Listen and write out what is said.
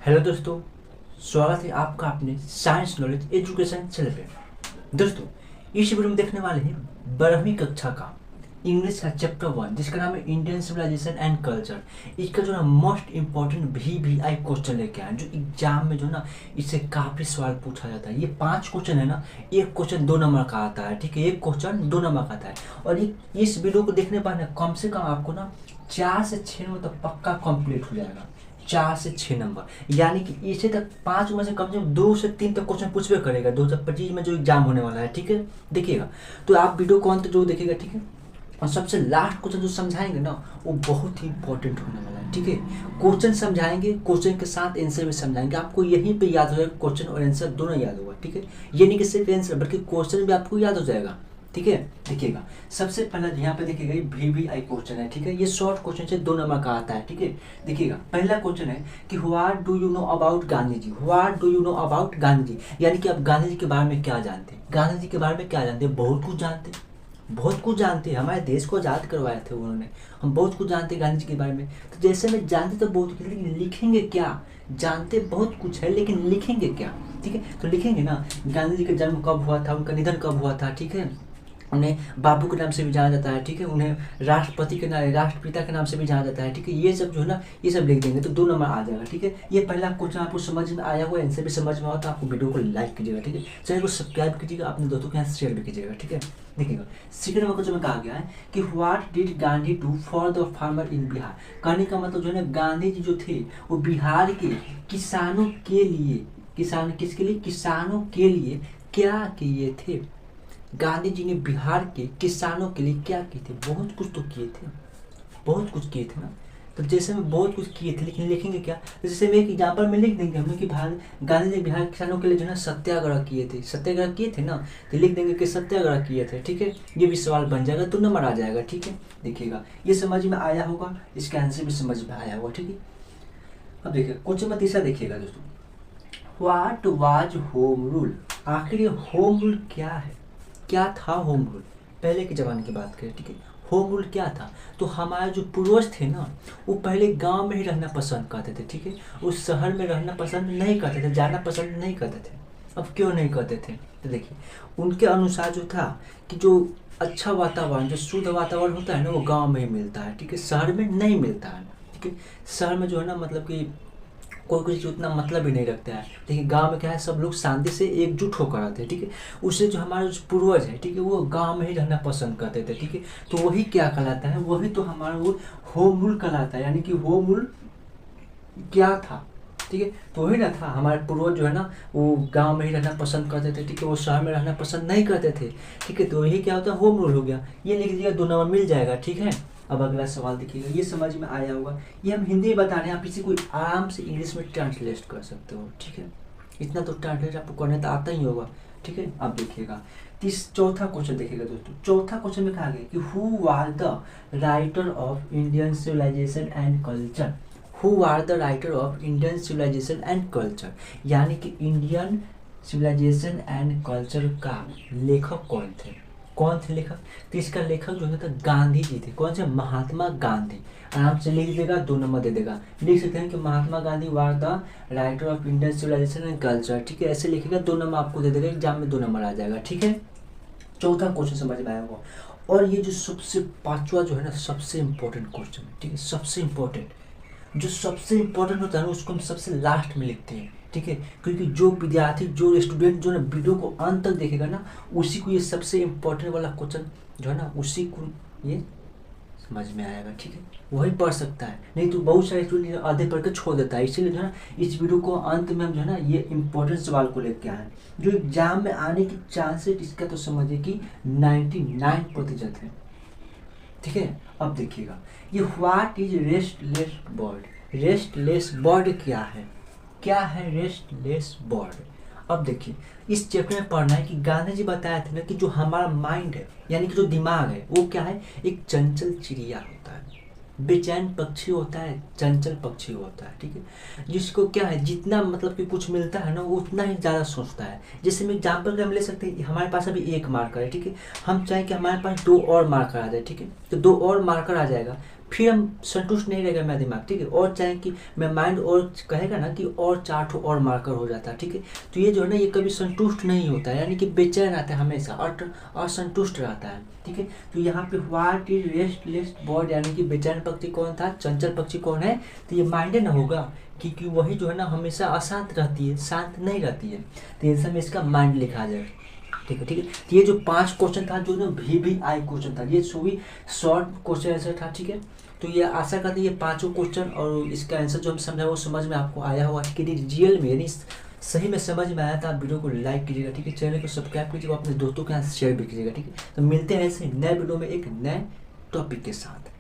Hello दोस्तों, स्वागत है आपका अपने साइंस नॉलेज एजुकेशन चैनल पे। दोस्तों, इस वीडियो में देखने वाले हैं 12वीं कक्षा का इंग्लिश का चैप्टर 1 जिसका नाम है इंडियन सिविलाइजेशन एंड कल्चर। इसका जो ना मोस्ट इम्पोर्टेंट VVI क्वेश्चन लेके आए जो एग्जाम में जो ना इससे काफ़ी सवाल पूछा जाता है। ये 5 क्वेश्चन है ना, एक क्वेश्चन 2 नंबर का आता है, ठीक है, एक क्वेश्चन 2 नंबर का आता है। और इस वीडियो को देखने पर ना कम से कम आपको ना 4 से 6 नंबर तक पक्का कंप्लीट हो जाएगा। 4 से 6 नंबर यानी कि इसे तक 5 में से कम 2 से 3 तक क्वेश्चन पूछबे करेगा 2025 में जो एग्जाम होने वाला है, ठीक है, देखिएगा। तो आप वीडियो को अंत जो देखिएगा, ठीक है। और सबसे लास्ट क्वेश्चन जो समझाएंगे ना वो बहुत ही इंपॉर्टेंट होने वाला है, ठीक है। क्वेश्चन समझाएंगे, क्वेश्चन के साथ आंसर भी समझाएंगे, आपको यहीं पे याद हो जाएगा, क्वेश्चन और आंसर दोनों याद होगा, ठीक है। ये नहीं कि सिर्फ आंसर बल्कि क्वेश्चन भी आपको याद हो जाएगा, ठीक है। देखिएगा, सबसे पहला यहाँ पे देखिएगा ये VVI क्वेश्चन है, ठीक है। ये शॉर्ट क्वेश्चन से 2 नंबर का आता है, ठीक है। देखिएगा, पहला क्वेश्चन है कि what do you know about Gandhi ji. What do you know about Gandhi ji यानी कि आप गांधी जी के बारे में क्या जानते हैं। गांधी जी के बारे में क्या जानते हैं? बहुत कुछ जानते हैं, बहुत कुछ जानते हैं। हमारे देश को आज़ाद करवाए थे उन्होंने, हम बहुत कुछ जानते हैं गांधी जी के बारे में। तो जैसे में जानते तो बहुत कुछ, लेकिन लिखेंगे क्या? जानते बहुत कुछ है लेकिन लिखेंगे क्या, ठीक है। तो लिखेंगे ना, गांधी जी का जन्म कब हुआ था, उनका निधन कब हुआ था, ठीक है। उन्हें बाबू के नाम से भी जाना जाता है, ठीक है। उन्हें राष्ट्रपति के नाम, राष्ट्रपिता के नाम से भी जाना जाता है, ठीक है। ये सब जो है ना, ये सब लिख देंगे तो 2 नंबर आ जाएगा, ठीक है। ये पहला क्वेश्चन आपको समझ में आया हुआ, आंसर भी समझ में आया तो आपको वीडियो को लाइक कीजिएगा, ठीक है। चैनल को सब्सक्राइब कीजिएगा, अपने दोस्तों के साथ शेयर भी कीजिएगा, ठीक है। देखिएगा, सेकंड नंबर क्वेश्चन में कहा गया है कि what did Gandhi do for the farmer in Bihar. कहने का मतलब जो है ना, गांधी जी जो थे वो बिहार के किसानों के लिए, किसान किसके लिए? किसानों के लिए क्या किए थे। गांधी जी ने बिहार के किसानों के लिए क्या किए थे? बहुत कुछ तो किए थे, बहुत कुछ किए थे ना। तो जैसे में बहुत कुछ किए थे लेकिन लिखेंगे क्या? तो जैसे में एक एग्जाम्पल में लिख देंगे हमने कि गांधी जी बिहार के किसानों के लिए जो है ना सत्याग्रह किए थे। सत्याग्रह किए थे ना, तो लिख देंगे कि सत्याग्रह किए थे, ठीक है। ये भी सवाल बन जाएगा, 2 नंबर आ जाएगा, ठीक है। देखिएगा, ये समझ में आया होगा, इसका आंसर भी समझ में आया होगा, ठीक है। अब देखिए क्वेश्चन में तीसरा देखिएगा दोस्तों, व्हाट वाज होम रूल। आखिर ये होम रूल क्या है? क्या था होम रूल? पहले के ज़माने की बात करें, ठीक है। होम रूल क्या था? तो हमारे जो पूर्वज थे ना, वो पहले गांव में ही रहना पसंद करते थे, ठीक है। उस शहर में रहना पसंद नहीं करते थे, जाना पसंद नहीं करते थे। अब क्यों नहीं करते थे? तो देखिए, उनके अनुसार जो था कि जो अच्छा वातावरण, जो शुद्ध वातावरण होता है ना, वो गाँव में ही मिलता है, ठीक है, शहर में नहीं मिलता है, ठीक है। शहर में जो है ना, मतलब कि कोई कुछ उतना मतलब ही नहीं रखता है। देखिए, गांव में क्या है, सब लोग शांति से एकजुट होकर रहते हैं, ठीक है। उससे जो हमारे जो पूर्वज है, ठीक है, वो गांव में ही रहना पसंद करते थे, ठीक है। तो वही क्या कहलाता है? वही तो हमारा वो होम रूल कहलाता है। यानी कि होम रूल क्या था, ठीक है। तो वही ना था, हमारे पूर्वज जो है ना वो गांव में ही रहना पसंद करते थे, ठीक है, वो शहर में रहना पसंद नहीं करते थे, ठीक है। तो यही क्या होता है? होम रूल हो गया। ये लिख दीजिएगा, 2 नंबर मिल जाएगा, ठीक है। अब अगला सवाल देखिएगा, ये समझ में आया होगा। ये हम हिंदी में बता रहे हैं, आप इसी को आराम से इंग्लिश में ट्रांसलेट कर सकते हो, ठीक है। इतना तो ट्रांसलेट आपको करने तो आता ही होगा, ठीक है। अब देखिएगा, चौथा क्वेश्चन देखिएगा दोस्तों। चौथा क्वेश्चन में कहा गया कि who was the writer of Indian civilisation and culture. Who are the writer of Indian civilisation and culture यानी कि इंडियन सिविलाइजेशन एंड कल्चर का लेखक कौन थे? कौन थे लेखक? तो इसका लेखक जो है था गांधी जी थे। कौन से? महात्मा गांधी। आराम से लिख देगा, 2 नंबर दे देगा। लिख सकते हैं कि Mahatma Gandhi were the writer of Indian civilisation and culture, ठीक है। ऐसे लिखेगा, 2 नंबर आपको दे देगा, एग्जाम में 2 नंबर आ जाएगा, ठीक है। चौथा क्वेश्चन समझ में आया होगा। और ये जो सबसे 5वां जो है ना, सबसे इंपॉर्टेंट क्वेश्चन है, ठीक है। सबसे इंपॉर्टेंट, जो सबसे इम्पोर्टेंट होता है ना, उसको हम सबसे लास्ट में लिखते हैं, ठीक है। क्योंकि जो विद्यार्थी, जो स्टूडेंट जो ना वीडियो को अंत तक देखेगा ना, उसी को ये सबसे इम्पोर्टेंट वाला क्वेश्चन जो है ना, उसी को ये समझ में आएगा, ठीक है। वही पढ़ सकता है, नहीं तो बहुत सारे स्टूडेंट आधे पढ़ के छोड़ देता है। इसीलिए जो है ना, इस वीडियो को अंत में हम जो है ना, ये इंपॉर्टेंट सवाल को लेके आए जो एग्जाम में आने की चांसेस, इसका तो समझिए कि 99% है, ठीक है। अब देखिएगा, ये what is restless bird. Restless bird क्या है? क्या है रेस्टलेस बर्ड? अब देखिए, इस चैप्टर में पढ़ना है कि गांधी जी बताया था ना कि जो हमारा माइंड है, यानी कि जो दिमाग है, वो क्या है? एक चंचल चिड़िया होता है, बेचैन पक्षी होता है, चंचल पक्षी होता है, ठीक है। जिसको क्या है, जितना मतलब कि कुछ मिलता है ना, वो उतना ही ज़्यादा सोचता है। जैसे मैं एग्जाम्पल हम ले सकते हैं, हमारे पास अभी 1 मार्कर है, ठीक है। हम चाहें कि हमारे पास 2 और मार्कर आ जाए, ठीक है, तो 2 और मार्कर आ जाएगा। फिर हम संतुष्ट नहीं रहेगा मेरा दिमाग, ठीक है, और चाहे कि मैं माइंड और कहेगा ना कि और 4 और मार्कर हो जाता है, ठीक है। तो ये जो है ना ये कभी संतुष्ट नहीं होता है, यानी कि बेचैन रहता है हमेशा, असंतुष्ट रहता है, ठीक है। तो यहाँ पे व्हाट इज रेस्टलेस बर्ड, यानी कि बेचैन पक्षी कौन था, चंचल पक्षी कौन है, तो ये माइंड ना होगा, क्योंकि वही जो है ना हमेशा अशांत रहती है, शांत नहीं रहती है। तो आंसर में इसका माइंड लिखा जाए, ठीक है, ठीक है। तो ये जो 5 क्वेश्चन था, जो ना VVI क्वेश्चन था, ये सभी शॉर्ट क्वेश्चन आंसर था, ठीक है। तो ये आशा करते हैं ये 5 क्वेश्चन और इसका आंसर जो हम समझा वो समझ में आपको आया होगा, ठीक है। रियल में यानी सही में समझ में आया था, आप वीडियो को लाइक कीजिएगा, ठीक है, चैनल को सब्सक्राइब कीजिएगा, अपने दोस्तों के साथ शेयर भी कीजिएगा, ठीक है। तो मिलते हैं ऐसे नए वीडियो में एक नए टॉपिक के साथ।